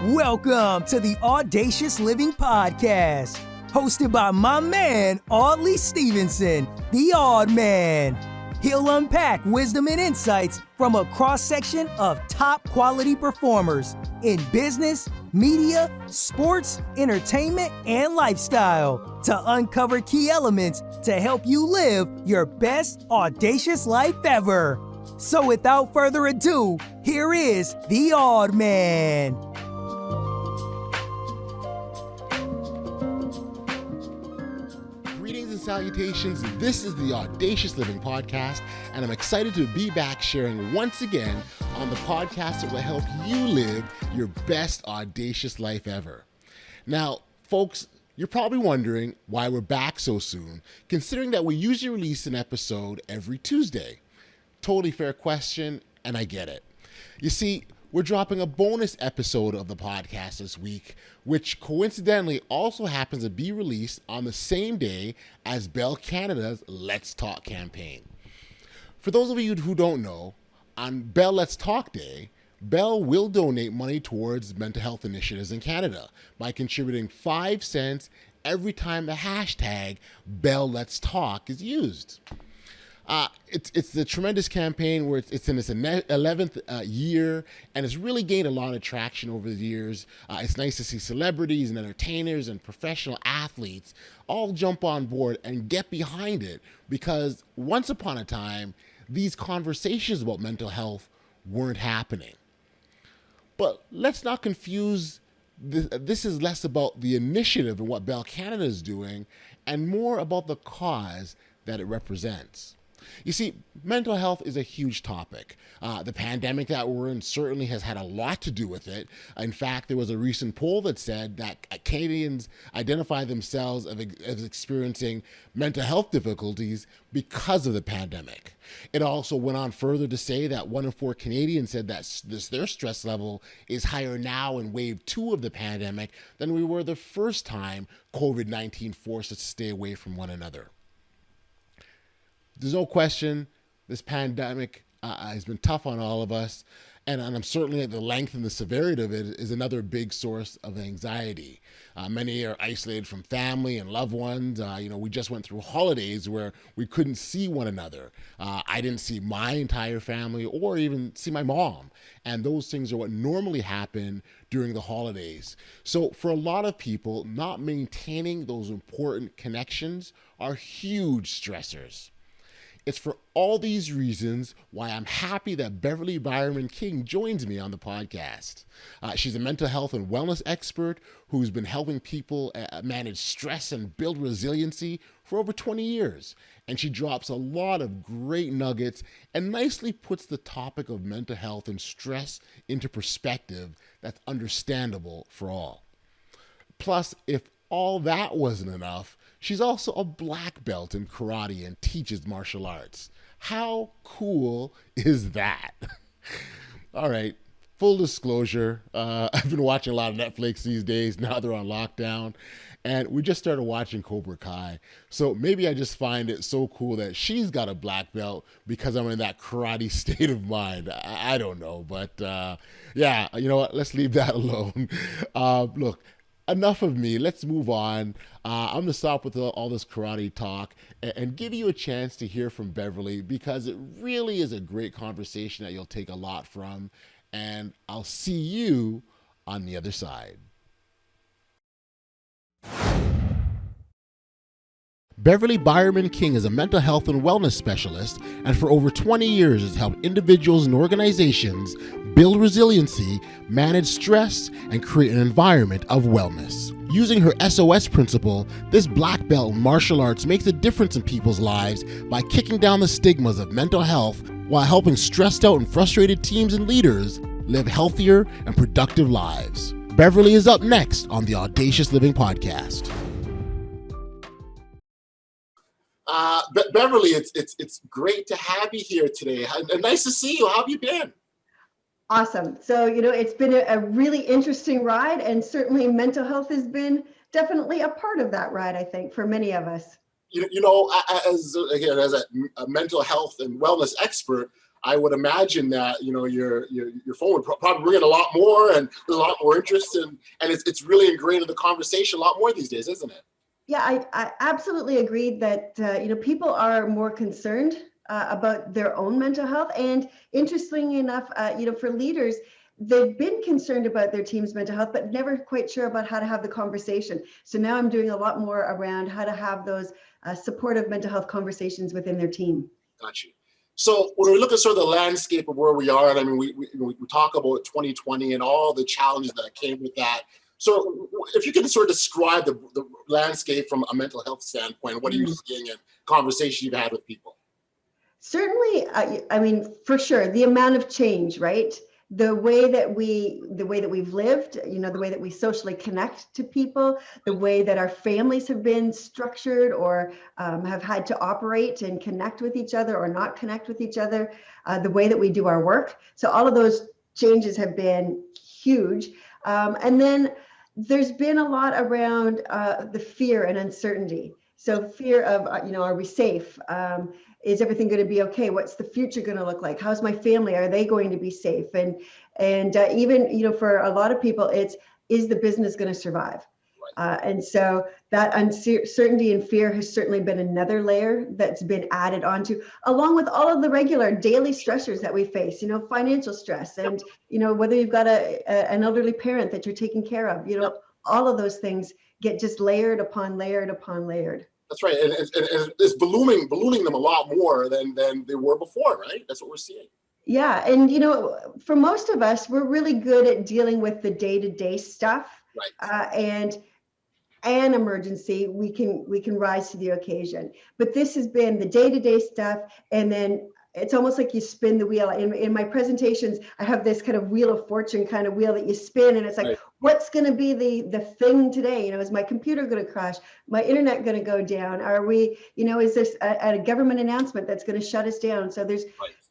Welcome to the Audacious Living Podcast, hosted by my man, Audley Stevenson, the Odd Man. He'll unpack wisdom and insights from a cross-section of top quality performers in business, media, sports, entertainment, and lifestyle to uncover key elements to help you live your best audacious life ever. So without further ado, here is the Odd Man. Greetings and salutations. This is the Audacious Living Podcast, and I'm excited to be back sharing once again on the podcast that will help you live your best audacious life ever. Now, folks, you're probably wondering why we're back so soon, considering that we usually release an episode every Tuesday. Totally fair question, and I get it. You see, we're dropping a bonus episode of the podcast this week, which coincidentally also happens to be released on the same day as Bell Canada's Let's Talk campaign. For those of you who don't know, on Bell Let's Talk Day, Bell will donate money towards mental health initiatives in Canada by contributing 5 cents every time the hashtag Bell Let's Talk is used. It's a tremendous campaign where it's in its 11th year, and it's really gained a lot of traction over the years. It's nice to see celebrities and entertainers and professional athletes all jump on board and get behind it, because once upon a time, these conversations about mental health weren't happening. But let's not confuse this is less about the initiative and what Bell Canada is doing and more about the cause that it represents. You see, mental health is a huge topic. The pandemic that we're in certainly has had a lot to do with it. In fact, there was a recent poll that said that Canadians identify themselves as experiencing mental health difficulties because of the pandemic. It also went on further to say that 1 in 4 Canadians said that their stress level is higher now in wave 2 of the pandemic than we were the first time COVID-19 forced us to stay away from one another. There's no question this pandemic has been tough on all of us, and I'm certainly the length and the severity of it is another big source of anxiety. Many are isolated from family and loved ones. We just went through holidays where we couldn't see one another. I didn't see my entire family or even see my mom, and those things are what normally happen during the holidays. So for a lot of people, not maintaining those important connections are huge stressors. It's for all these reasons why I'm happy that Beverly Beuermann-King joins me on the podcast. She's a mental health and wellness expert who's been helping people manage stress and build resiliency for over 20 years. And she drops a lot of great nuggets and nicely puts the topic of mental health and stress into perspective that's understandable for all. Plus, if all that wasn't enough, she's also a black belt in karate and teaches martial arts. How cool is that? All right, full disclosure, I've been watching a lot of Netflix these days. Now they're on lockdown, and we just started watching Cobra Kai. So maybe I just find it so cool that she's got a black belt because I'm in that karate state of mind. I don't know, but yeah, you know what? Let's leave that alone. Look, enough of me. Let's move on. I'm going to stop with all this karate talk and give you a chance to hear from Beverly, because it really is a great conversation that you'll take a lot from. And I'll see you on the other side. Beverly Beuermann-King is a mental health and wellness specialist, and for over 20 years has helped individuals and organizations build resiliency, manage stress, and create an environment of wellness. Using her SOS principle, this black belt in martial arts makes a difference in people's lives by kicking down the stigmas of mental health while helping stressed out and frustrated teams and leaders live healthier and productive lives. Beverly is up next on the Audacious Living Podcast. Beverly, it's great to have you here today. Nice to see you. How have you been? Awesome. So, it's been a really interesting ride, and certainly mental health has been definitely a part of that ride, I think, for many of us. As a mental health and wellness expert, I would imagine that, your phone would probably bring in a lot more, and there's a lot more interest, and it's really ingrained in the conversation a lot more these days, isn't it? Yeah, I absolutely agree that, people are more concerned about their own mental health. And interestingly enough, for leaders, they've been concerned about their team's mental health, but never quite sure about how to have the conversation. So now I'm doing a lot more around how to have those supportive mental health conversations within their team. Got you. So when we look at sort of the landscape of where we are, and I mean, we talk about 2020 and all the challenges that came with that. So if you could sort of describe the landscape from a mental health standpoint, what are you seeing in conversations you've had with people? Certainly, I mean, for sure, the amount of change, right? The way that we've lived, the way that we socially connect to people, the way that our families have been structured or have had to operate and connect with each other or not connect with each other, the way that we do our work. So all of those changes have been huge. And then there's been a lot around the fear and uncertainty. So fear of, are we safe? Is everything going to be okay? What's the future going to look like? How's my family? Are they going to be safe? And even, for a lot of people, is the business going to survive? And so that uncertainty and fear has certainly been another layer that's been added onto, along with all of the regular daily stressors that we face, financial stress, and, whether you've got an elderly parent that you're taking care of, all of those things get just layered upon layered upon layered. That's right. And it's ballooning them a lot more than they were before, right? That's what we're seeing. Yeah. And, for most of us, we're really good at dealing with the day-to-day stuff. Right. And an emergency, we can rise to the occasion. But this has been the day-to-day stuff. And then it's almost like you spin the wheel. In my presentations, I have this kind of wheel of fortune kind of wheel that you spin, and it's like, right, what's going to be the thing today? Is my computer going to crash? My internet going to go down? Are we, is this a government announcement that's going to shut us down? So there's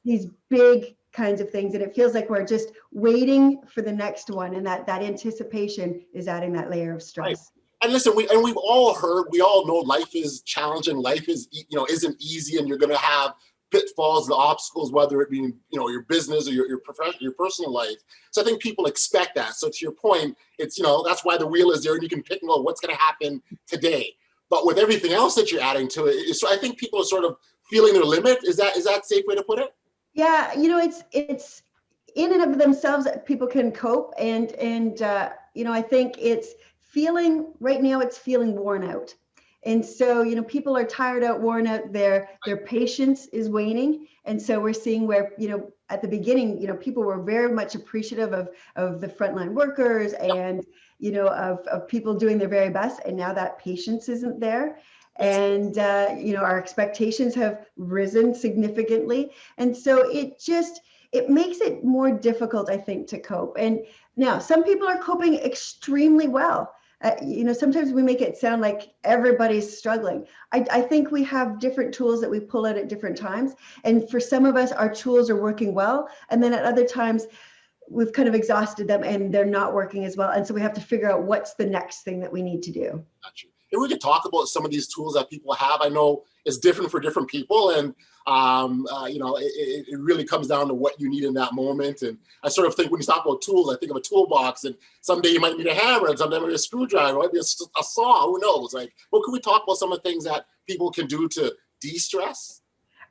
these big kinds of things, and it feels like we're just waiting for the next one, and that anticipation is adding that layer of stress. Right. And listen, we've all heard, we all know life is challenging. Life is, isn't easy, and you're going to have pitfalls and obstacles, whether it be, your business or your professional, your personal life. So I think people expect that. So to your point, it's, that's why the wheel is there, and you can pick, what's going to happen today. But with everything else that you're adding to it, so I think people are sort of feeling their limit. Is that a safe way to put it? Yeah, it's in and of themselves, people can cope, and I think it's feeling right now, it's feeling worn out. And so, people are tired out, worn out, their patience is waning. And so we're seeing where, at the beginning, people were very much appreciative of the frontline workers and, of people doing their very best. And now that patience isn't there. And, our expectations have risen significantly. And so it makes it more difficult, I think, to cope. And now some people are coping extremely well. Sometimes we make it sound like everybody's struggling. I think we have different tools that we pull out at different times. And for some of us, our tools are working well. And then at other times, we've kind of exhausted them and they're not working as well. And so we have to figure out what's the next thing that we need to do. Gotcha. And we could talk about some of these tools that people have. I know it's different for different people. And, it really comes down to what you need in that moment. And I sort of think when you talk about tools, I think of a toolbox, and someday you might need a hammer, and someday maybe a screwdriver, might be a saw, who knows? Like, what can we talk about some of the things that people can do to de-stress?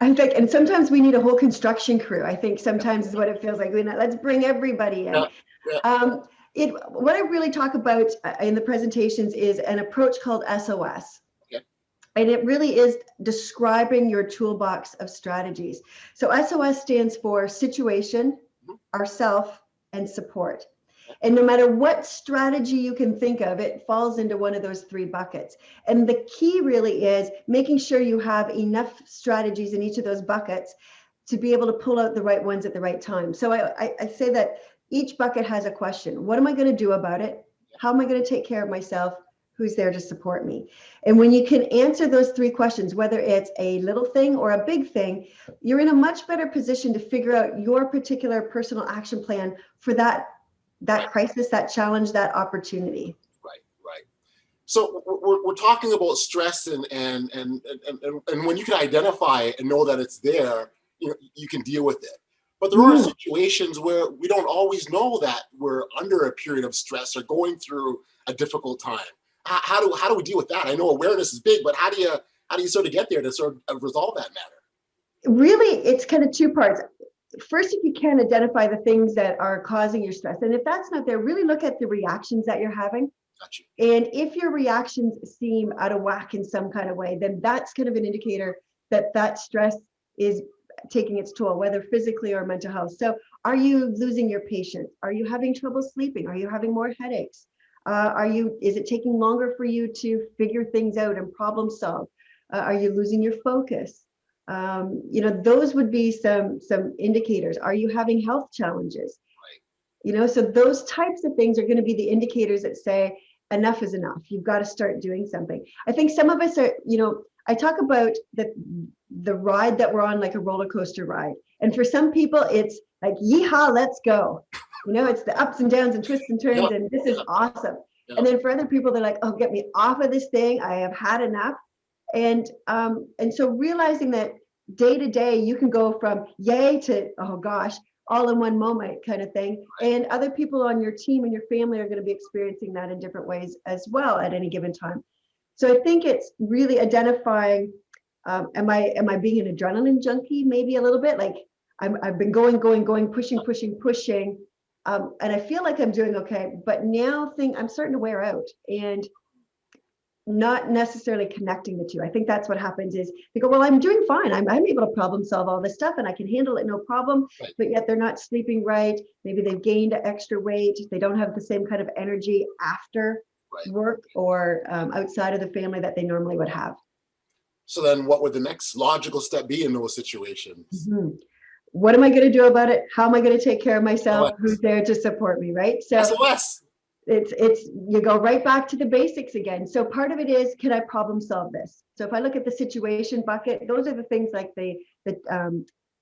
I think, and sometimes we need a whole construction crew. I think sometimes is what it feels like. Let's bring everybody in. Yeah. What I really talk about in the presentations is an approach called SOS. And it really is describing your toolbox of strategies. So SOS stands for situation, ourself, and support. And no matter what strategy you can think of, it falls into one of those three buckets. And the key really is making sure you have enough strategies in each of those buckets to be able to pull out the right ones at the right time. So I say that each bucket has a question. What am I going to do about it? How am I going to take care of myself? Who's there to support me? And when you can answer those three questions, whether it's a little thing or a big thing, you're in a much better position to figure out your particular personal action plan for that crisis, that challenge, that opportunity. Right. So we're talking about stress and when you can identify and know that it's there, you can deal with it. But there are situations where we don't always know that we're under a period of stress or going through a difficult time. How do we deal with that? I know awareness is big, but how do you sort of get there to sort of resolve that matter? Really, it's kind of two parts. First, if you can identify the things that are causing your stress, and if that's not there, really look at the reactions that you're having. Gotcha. And if your reactions seem out of whack in some kind of way, then that's kind of an indicator that that stress is taking its toll, whether physically or mental health. So are you losing your patience? Are you having trouble sleeping? Are you having more headaches? Is it taking longer for you to figure things out and problem solve? Are you losing your focus? Those would be some indicators. Are you having health challenges? Right. So those types of things are going to be the indicators that say enough is enough. You've got to start doing something. I think some of us are, I talk about the ride that we're on, like a roller coaster ride. And for some people, it's like, yeehaw, let's go. It's the ups and downs and twists and turns, and this is awesome. And then for other people, they're like, oh, get me off of this thing. I have had enough. And so realizing that day to day, you can go from yay to, oh gosh, all in one moment kind of thing. And other people on your team and your family are going to be experiencing that in different ways as well at any given time. So I think it's really identifying, am I being an adrenaline junkie? Maybe a little bit, like I've been going, pushing. And I feel like I'm doing okay, but now I'm starting to wear out and not necessarily connecting the two. I think that's what happens is they go, well, I'm doing fine. I'm able to problem solve all this stuff and I can handle it no problem, but yet they're not sleeping right. Maybe they've gained extra weight. They don't have the same kind of energy after work or outside of the family that they normally would have. So then what would the next logical step be in those situations? Mm-hmm. What am I going to do about it? How am I going to take care of myself? Who's there to support me, right? So it's you go right back to the basics again. So part of it is, can I problem solve this? So if I look at the situation bucket, those are the things like the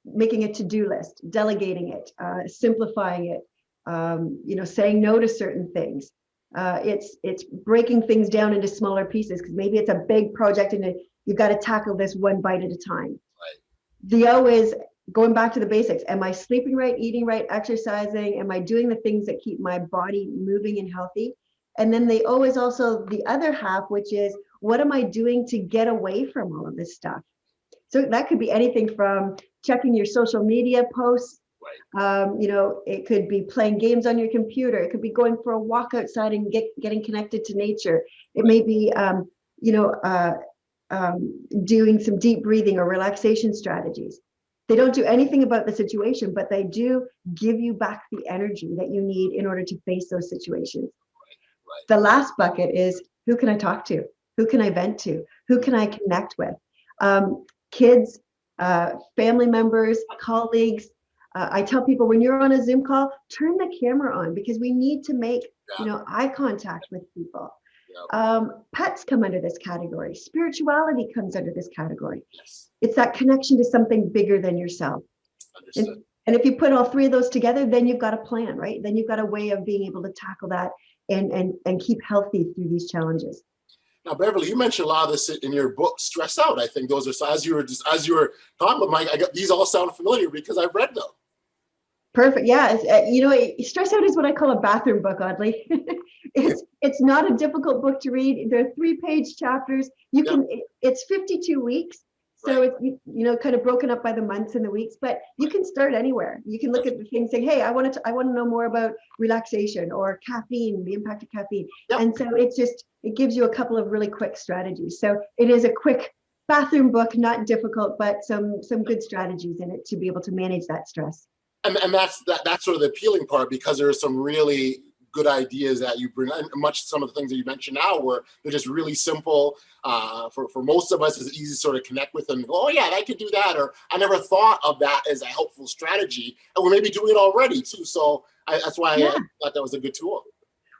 making a to-do list, delegating it, simplifying it, saying no to certain things. It's breaking things down into smaller pieces because maybe it's a big project and you've got to tackle this one bite at a time. Right. The O is going back to the basics. Am I sleeping right, eating right, exercising? Am I doing the things that keep my body moving and healthy? And then the O is also the other half, which is what am I doing to get away from all of this stuff? So that could be anything from checking your social media posts. It could be playing games on your computer. It could be going for a walk outside and getting connected to nature. It may be, doing some deep breathing or relaxation strategies. They don't do anything about the situation, but they do give you back the energy that you need in order to face those situations. The last bucket is, who can I talk to? Who can I vent to? Who can I connect with? Kids, family members, colleagues. I tell people when you're on a Zoom call, turn the camera on because we need to make eye contact with people. Pets come under this category. Spirituality comes under this category. Yes. It's that connection to something bigger than yourself. And if you put all three of those together, then you've got a plan, right? Then you've got a way of being able to tackle that and keep healthy through these challenges. Now, Beverly, you mentioned a lot of this in your book, Stress Out. I think those are, as you were talking about, Mike, these all sound familiar because I've read them. Perfect. Yeah. Stress Out is what I call a bathroom book, oddly. It's not a difficult book to read. There are 3-page chapters. It's 52 weeks. So it's, kind of broken up by the months and the weeks, but you can start anywhere. You can look at the things saying, hey, I want to know more about relaxation or caffeine, the impact of caffeine. Yep. And so it gives you a couple of really quick strategies. So it is a quick bathroom book, not difficult, but some good strategies in it to be able to manage that stress. And that's sort of the appealing part, because there are some really good ideas that you bring, and some of the things that you mentioned now where they're just really simple. For most of us, it's easy to sort of connect with them and go, oh yeah, I could do that, or I never thought of that as a helpful strategy, and we're maybe doing it already too. So that's why I thought that was a good tool.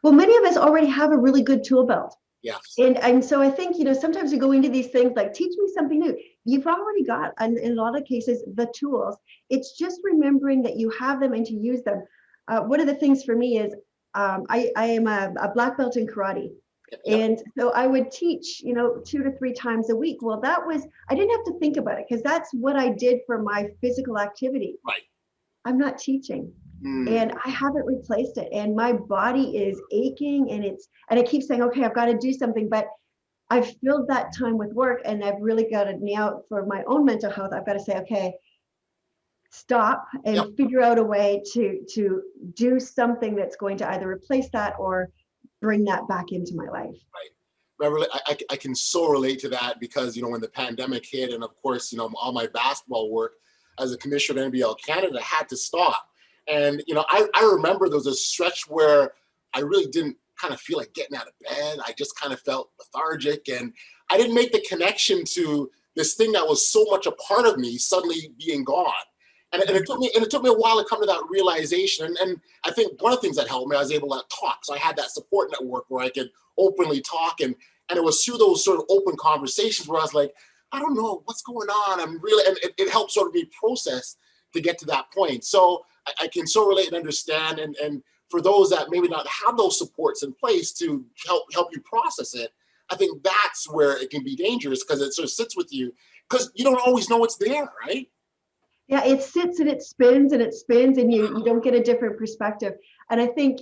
Well, many of us already have a really good tool belt. Yes. And so I think, sometimes you go into these things like, teach me something new. You've already got, in a lot of cases, the tools. It's just remembering that you have them and to use them. One of the things for me is I am a black belt in karate. Yep. And so I would teach, 2 to 3 times a week. Well, I didn't have to think about it because that's what I did for my physical activity. Right. I'm not teaching. And I haven't replaced it. And my body is aching and I keep saying, okay, I've got to do something, but I've filled that time with work and I've really got to now for my own mental health, I've got to say, okay, stop and figure out a way to do something that's going to either replace that or bring that back into my life. Right. Beverly, I can so relate to that because, when the pandemic hit and of course, all my basketball work as a commissioner of NBL Canada had to stop. And, I remember there was a stretch where I really didn't kind of feel like getting out of bed. I just kind of felt lethargic and I didn't make the connection to this thing that was so much a part of me suddenly being gone. And it took me a while to come to that realization. And I think one of the things that helped me, I was able to talk. So I had that support network where I could openly talk. And it was through those sort of open conversations where I was like, I don't know what's going on. And it helped sort of me process to get to that point. So I can so relate and understand. And for those that maybe not have those supports in place to help you process it, I think that's where it can be dangerous because it sort of sits with you because you don't always know it's there, right? Yeah, it sits and it spins and you don't get a different perspective. And I think,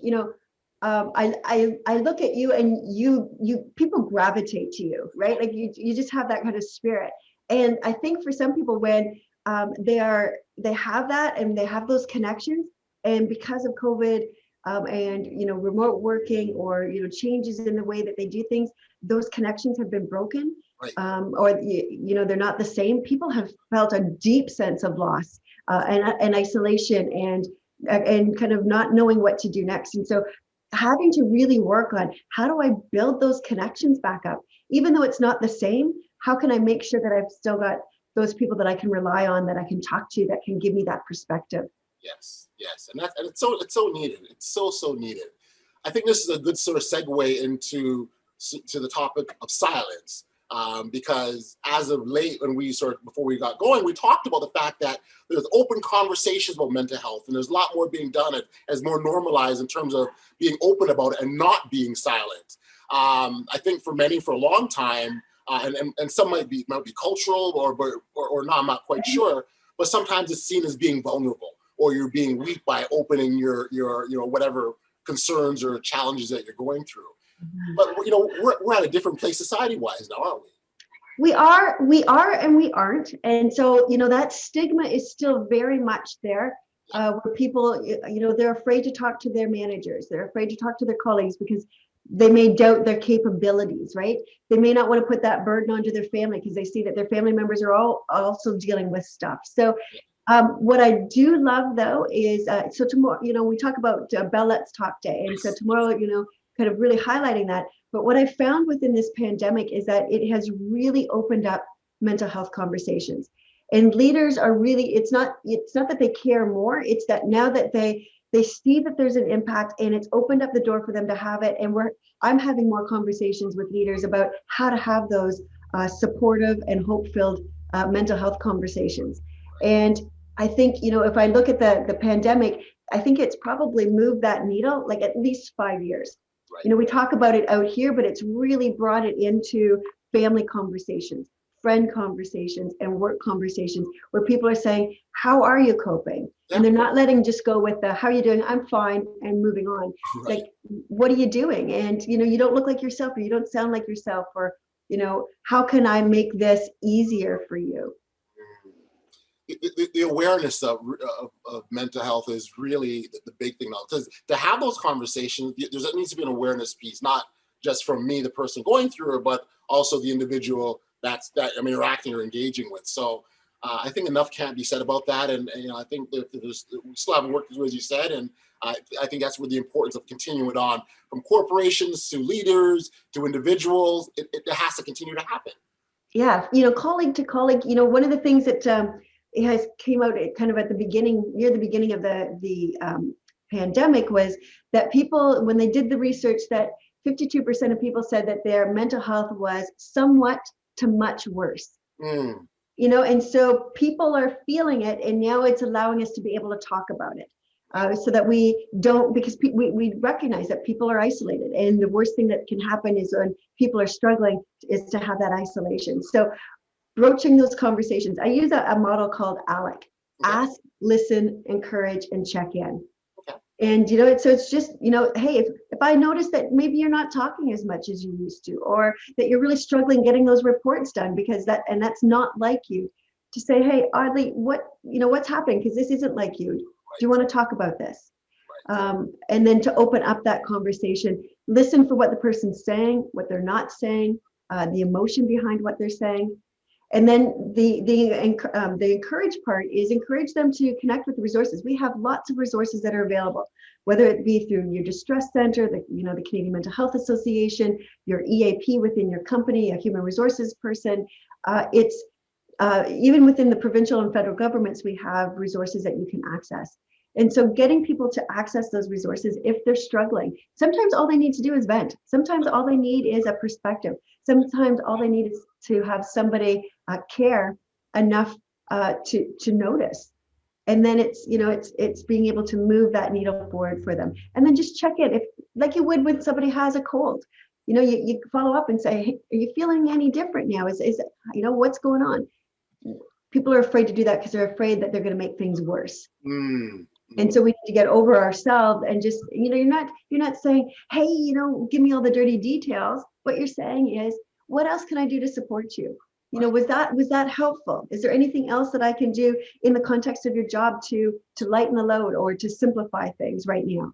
I look at you and you people gravitate to you, right? Like you just have that kind of spirit. And I think for some people when they have that and they have those connections and because of COVID and remote working or changes in the way that they do things, those connections have been broken. Right. Or they're not the same. People have felt a deep sense of loss and isolation and kind of not knowing what to do next. And so having to really work on how do I build those connections back up, even though it's not the same. How can I make sure that I've still got those people that I can rely on, that I can talk to, that can give me that perspective? Yes, and it's so needed. It's so needed. I think this is a good sort of segue into the topic of silence. Because as of late, before we got going, we talked about the fact that there's open conversations about mental health, and there's a lot more being done as more normalized in terms of being open about it and not being silent. I think for many, for a long time, and some might be cultural or not, I'm not quite sure, but sometimes it's seen as being vulnerable or you're being weak by opening your whatever concerns or challenges that you're going through. But we're at a different place society-wise now, aren't we? We are, and we aren't. And so, that stigma is still very much there, where people, they're afraid to talk to their managers. They're afraid to talk to their colleagues because they may doubt their capabilities, right? They may not want to put that burden onto their family because they see that their family members are all also dealing with stuff. So what I do love though is, so tomorrow, we talk about Bell Let's Talk Day. And so tomorrow, kind of really highlighting that. But what I found within this pandemic is that it has really opened up mental health conversations. And leaders are really, it's not that they care more, it's that now that they see that there's an impact and it's opened up the door for them to have it. And I'm having more conversations with leaders about how to have those supportive and hope-filled mental health conversations. And I think, if I look at the pandemic, I think it's probably moved that needle like at least 5 years. Right. We talk about it out here, but it's really brought it into family conversations, friend conversations, and work conversations where people are saying, how are you coping? Yeah. And they're not letting just go with the, how are you doing? I'm fine, and moving on. Right. Like, what are you doing? And, you don't look like yourself, or you don't sound like yourself, or, how can I make this easier for you? The awareness of mental health is really the big thing now. Because to have those conversations, there needs to be an awareness piece, not just from me, the person going through it, but also the individual that I'm interacting or engaging with. So I think enough can't be said about that. And I think that we still have work to do, as you said. And I think that's where the importance of continuing it on from corporations to leaders to individuals. It has to continue to happen. Yeah, colleague to colleague. One of the things that it has came out kind of at the beginning, near the beginning of the pandemic, was that people, when they did the research, that 52% of people said that their mental health was somewhat to much worse. And so people are feeling it, and now it's allowing us to be able to talk about it, so that we don't, because we recognize that people are isolated, and the worst thing that can happen is when people are struggling is to have that isolation. So broaching those conversations. I use a model called ALEC. Ask, listen, encourage, and check in. Okay. And, so it's just, hey, if I notice that maybe you're not talking as much as you used to, or that you're really struggling getting those reports done because that's not like you, to say, hey, Audley, what's happening? Because this isn't like you. Do you want to talk about this? And then to open up that conversation, listen for what the person's saying, what they're not saying, the emotion behind what they're saying. And then the encourage part is encourage them to connect with the resources. We have lots of resources that are available, whether it be through your distress center, the Canadian Mental Health Association, your EAP within your company, a human resources person. It's even within the provincial and federal governments, we have resources that you can access. And so getting people to access those resources if they're struggling, sometimes all they need to do is vent. Sometimes all they need is a perspective. Sometimes all they need is to have somebody care enough to notice. And then it's being able to move that needle forward for them. And then just check in, if like you would when somebody has a cold. You follow up and say, hey, are you feeling any different now? Is what's going on? People are afraid to do that because they're afraid that they're going to make things worse. And so we need to get over ourselves and just, you're not saying, hey, give me all the dirty details. What you're saying is, what else can I do to support you? Was that helpful? Is there anything else that I can do in the context of your job to lighten the load or to simplify things right now?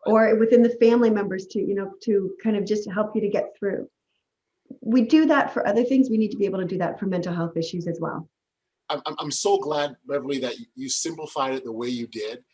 Or within the family members to kind of just help you to get through. We do that for other things. We need to be able to do that for mental health issues as well. I'm so glad, Beverly, that you simplified it the way you did,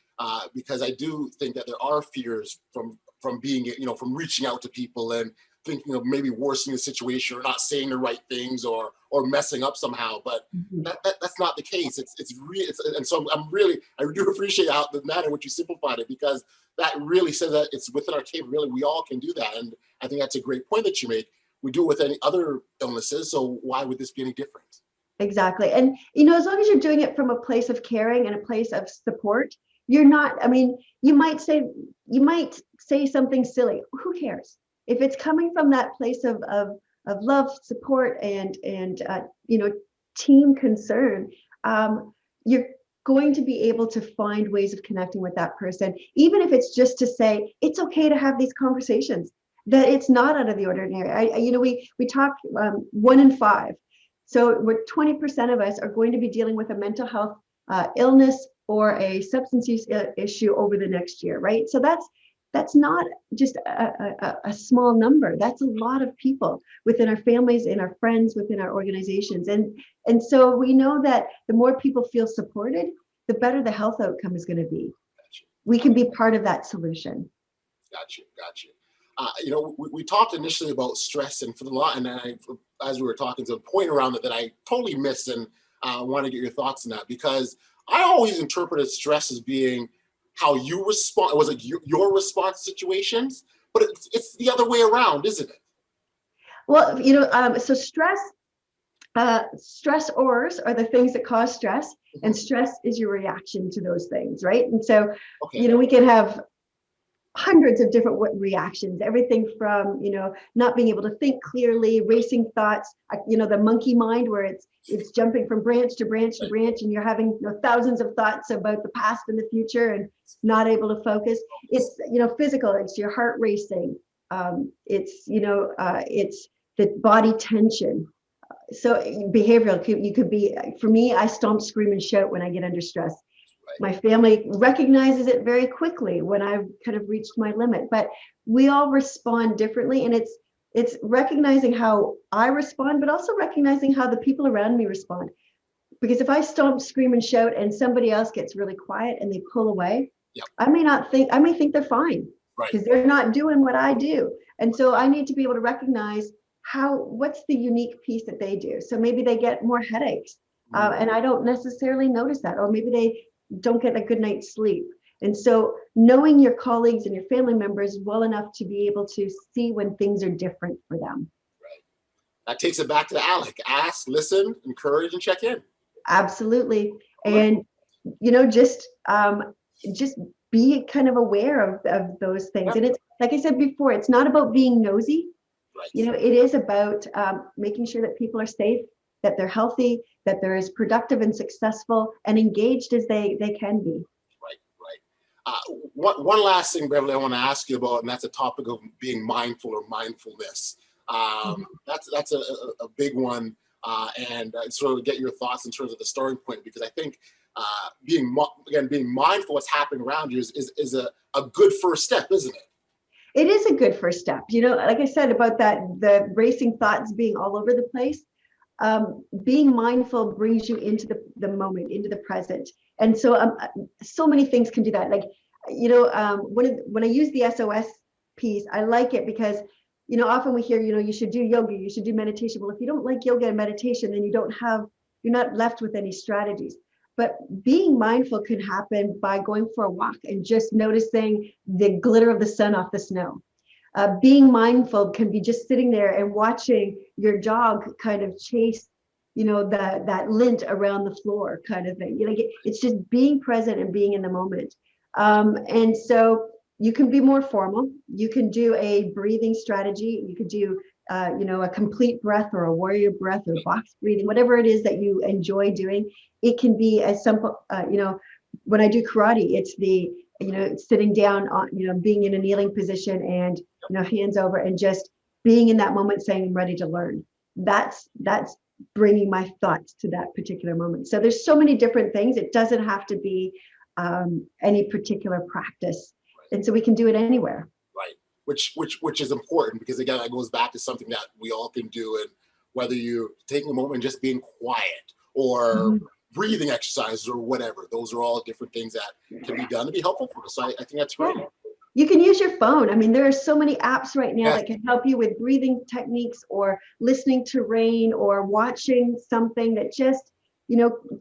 because I do think that there are fears from being, from reaching out to people and thinking of maybe worsening the situation or not saying the right things or messing up somehow. But that's not the case. And so I do appreciate the manner in which you simplified it, because that really says that it's within our capability. We all can do that. And I think that's a great point that you make. We do it with any other illnesses. So why would this be any different? Exactly. And, as long as you're doing it from a place of caring and a place of support, you're not, you might say something silly. Who cares? If it's coming from that place of love, support, and team concern, you're going to be able to find ways of connecting with that person, even if it's just to say, it's okay to have these conversations, that it's not out of the ordinary. We talk 1 in 5. So we're 20% of us are going to be dealing with a mental health illness or a substance use issue over the next year, right? So that's not just a small number. That's a lot of people within our families, in our friends, within our organizations. And so we know that the more people feel supported, the better the health outcome is going to be. Gotcha. We can be part of that solution. Gotcha. We talked initially about stress, and as we were talking, to a point around it that I totally missed, and I want to get your thoughts on that, because I always interpreted stress as being how you respond. Was it your response to situations? But it's the other way around, isn't it? Well, so stressors are the things that cause stress, and stress is your reaction to those things, right? And so, we can have hundreds of different reactions, everything from, not being able to think clearly, racing thoughts, the monkey mind, where it's jumping from branch to branch to branch, and you're having thousands of thoughts about the past and the future and not able to focus. It's, physical, it's your heart racing. It's the body tension. So behavioral, you could be, for me, I stomp, scream, and shout when I get under stress. My family recognizes it very quickly when I've kind of reached my limit, but we all respond differently. And it's recognizing how I respond, but also recognizing how the people around me respond. Because if I stomp, scream, and shout, and somebody else gets really quiet and they pull away, I may think they're fine, because they're not doing what I do. And so I need to be able to recognize what's the unique piece that they do. So maybe they get more headaches, and I don't necessarily notice that, or maybe they don't get a good night's sleep. And so knowing your colleagues and your family members well enough to be able to see when things are different for them. Right. That takes it back to Alec. Ask, listen, encourage, and check in. Absolutely. And, just be kind of aware of those things. Yep. And it's, like I said before, it's not about being nosy. Right. It is about making sure that people are safe, that they're healthy, that they're as productive and successful and engaged as they can be. Right, right. One last thing, Beverly, I want to ask you about, and that's a topic of being mindful or mindfulness. That's a big one, and sort of get your thoughts in terms of the starting point, because I think being mindful of what's happening around you is a good first step, isn't it? It is a good first step. Like I said about the racing thoughts being all over the place, being mindful brings you into the moment, into the present. And so so many things can do that. Like, when I use the SOS piece, I like it because, often we hear, you should do yoga, you should do meditation. Well, if you don't like yoga and meditation, then you're not left with any strategies. But being mindful can happen by going for a walk and just noticing the glitter of the sun off the snow. Being mindful can be just sitting there and watching your dog kind of chase, that lint around the floor kind of thing. It's just being present and being in the moment. And so you can be more formal. You can do a breathing strategy. You could do, a complete breath or a warrior breath or box breathing, whatever it is that you enjoy doing. It can be as simple, when I do karate, it's sitting down on, being in a kneeling position and, hands over and just being in that moment saying, I'm ready to learn. That's bringing my thoughts to that particular moment. So there's so many different things. It doesn't have to be any particular practice. And so we can do it anywhere. Right. Which is important, because again, that goes back to something that we all can do. And whether you're taking a moment and just being quiet or breathing exercises or whatever, those are all different things that can be done to be helpful for us. So I think that's great. Yeah. You can use your phone. I mean, there are so many apps right now that can help you with breathing techniques or listening to rain or watching something that just,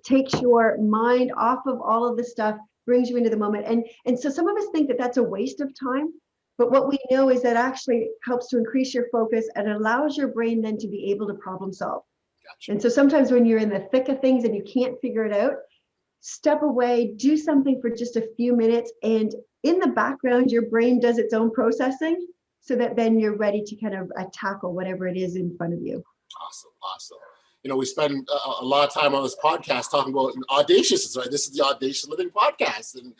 takes your mind off of all of the stuff, brings you into the moment. And so some of us think that that's a waste of time. But what we know is that actually helps to increase your focus and allows your brain then to be able to problem solve. Gotcha. And so sometimes when you're in the thick of things and you can't figure it out, step away, do something for just a few minutes, and in the background, your brain does its own processing so that then you're ready to kind of tackle whatever it is in front of you. Awesome. We spend a lot of time on this podcast talking about audacious, right? This is the Audacious Living Podcast. And,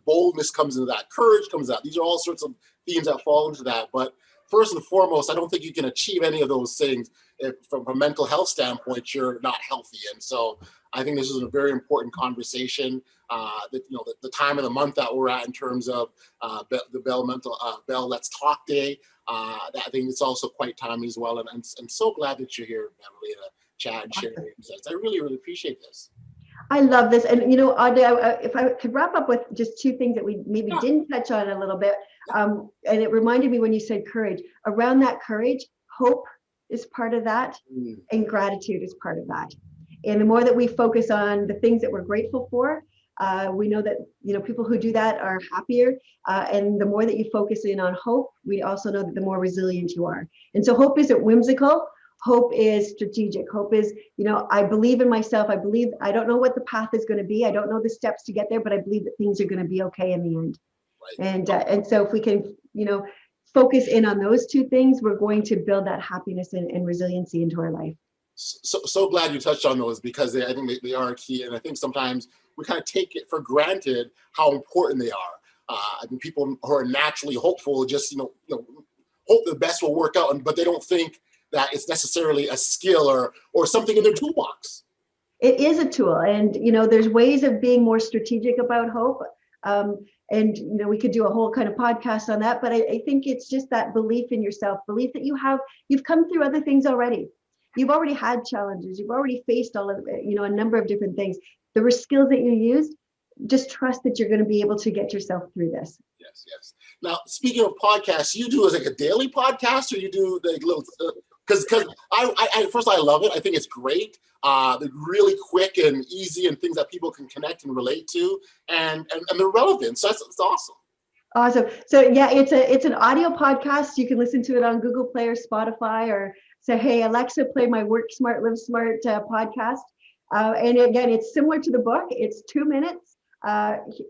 boldness comes into that, courage comes out. These are all sorts of themes that fall into that. But first and foremost, I don't think you can achieve any of those things if, from a mental health standpoint, you're not healthy. And so I think this is a very important conversation. The time of the month that we're at in terms of the Bell Let's Talk Day. I think it's also quite timely as well. And I'm so glad that you're here, Beverly, to chat and share your insights. I really, really appreciate this. I love this. And, Audrey, if I could wrap up with just two things that we maybe didn't touch on a little bit. And it reminded me when you said courage. Around that courage, hope is part of that, and gratitude is part of that. And the more that we focus on the things that we're grateful for, we know that, people who do that are happier. And the more that you focus in on hope, we also know that the more resilient you are. And so hope isn't whimsical. Hope is strategic. Hope is, I believe in myself. I don't know what the path is going to be. I don't know the steps to get there, but I believe that things are going to be okay in the end. Right. And so if we can, focus in on those two things, we're going to build that happiness and resiliency into our life. So glad you touched on those, because I think they are key. And I think sometimes we kind of take it for granted how important they are. I think people who are naturally hopeful just, hope the best will work out, but they don't think that it's necessarily a skill or something in their toolbox. It is a tool. And, there's ways of being more strategic about hope. And, we could do a whole kind of podcast on that. But I think it's just that belief in yourself, belief that you've come through other things already. You've already had challenges. You've already faced all of it, a number of different things. There were skills that you used. Just trust that you're going to be able to get yourself through this. Yes. Now, speaking of podcasts, you do like a daily podcast, or you do like little, because I love it. I think it's great. They're really quick and easy, and things that people can connect and relate to, and they're relevant. So it's awesome. Awesome. So yeah, it's an audio podcast. You can listen to it on Google Play or Spotify, or say, hey, Alexa, play my Work Smart, Live Smart podcast. And again, it's similar to the book. It's 2 minutes.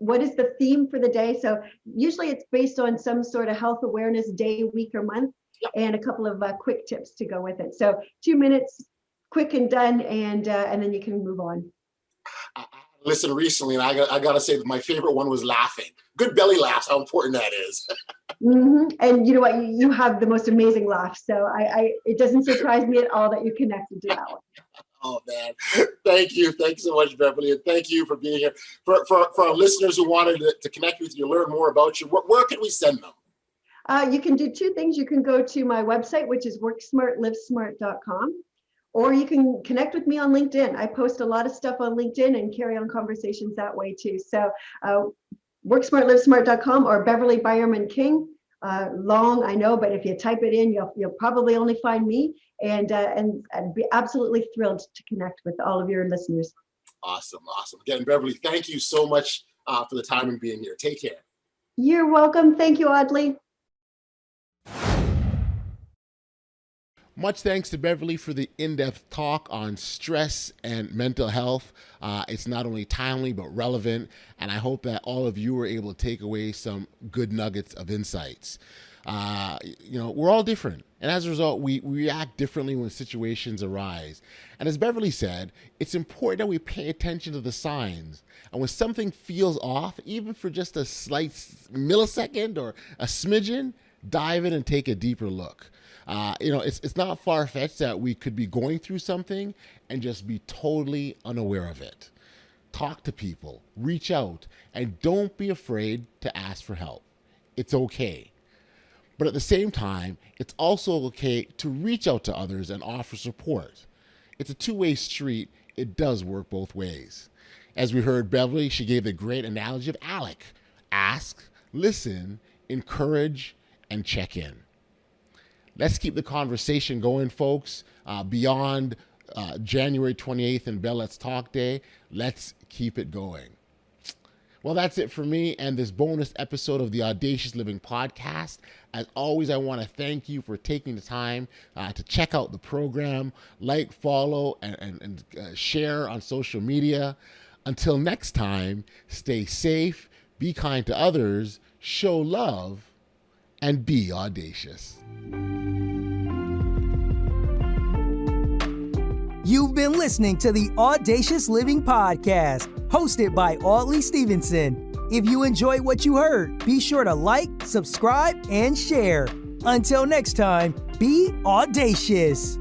What is the theme for the day? So usually it's based on some sort of health awareness day, week, or month, and a couple of quick tips to go with it. So 2 minutes, quick and done, and then you can move on. I listened recently, and I got to say that my favorite one was laughing. Good belly laughs, how important that is. And you know what? You have the most amazing laugh. So it doesn't surprise me at all that you're connected to that one. Oh, man. Thank you. Thanks so much, Beverly. And thank you for being here. For our listeners who wanted to connect with you, learn more about you, where can we send them? You can do two things. You can go to my website, which is worksmartlivesmart.com, or you can connect with me on LinkedIn. I post a lot of stuff on LinkedIn and carry on conversations that way too. So worksmartlivesmart.com or Beverly Beuermann-King. Long, I know, but if you type it in, you'll probably only find me, and I'd be absolutely thrilled to connect with all of your listeners. Awesome. Again, Beverly, thank you so much for the time and being here. Take care. You're welcome. Thank you, Audley. Much thanks to Beverly for the in-depth talk on stress and mental health. It's not only timely, but relevant. And I hope that all of you were able to take away some good nuggets of insights. We're all different. And as a result, we react differently when situations arise. And as Beverly said, it's important that we pay attention to the signs. And when something feels off, even for just a slight millisecond or a smidgen, dive in and take a deeper look. It's not far-fetched that we could be going through something and just be totally unaware of it. Talk to people, reach out, and don't be afraid to ask for help. It's okay. But at the same time, it's also okay to reach out to others and offer support. It's a two-way street. It does work both ways. As we heard Beverly, she gave the great analogy of Alec. Ask, listen, encourage, and check in. Let's keep the conversation going, folks. Beyond January 28th and Bell Let's Talk Day, let's keep it going. Well, that's it for me and this bonus episode of the Audacious Living Podcast. As always, I want to thank you for taking the time to check out the program, like, follow, and share on social media. Until next time, stay safe, be kind to others, show love, and be audacious. You've been listening to the Audacious Living Podcast, hosted by Audley Stevenson. If you enjoyed what you heard, be sure to like, subscribe, and share. Until next time, be audacious.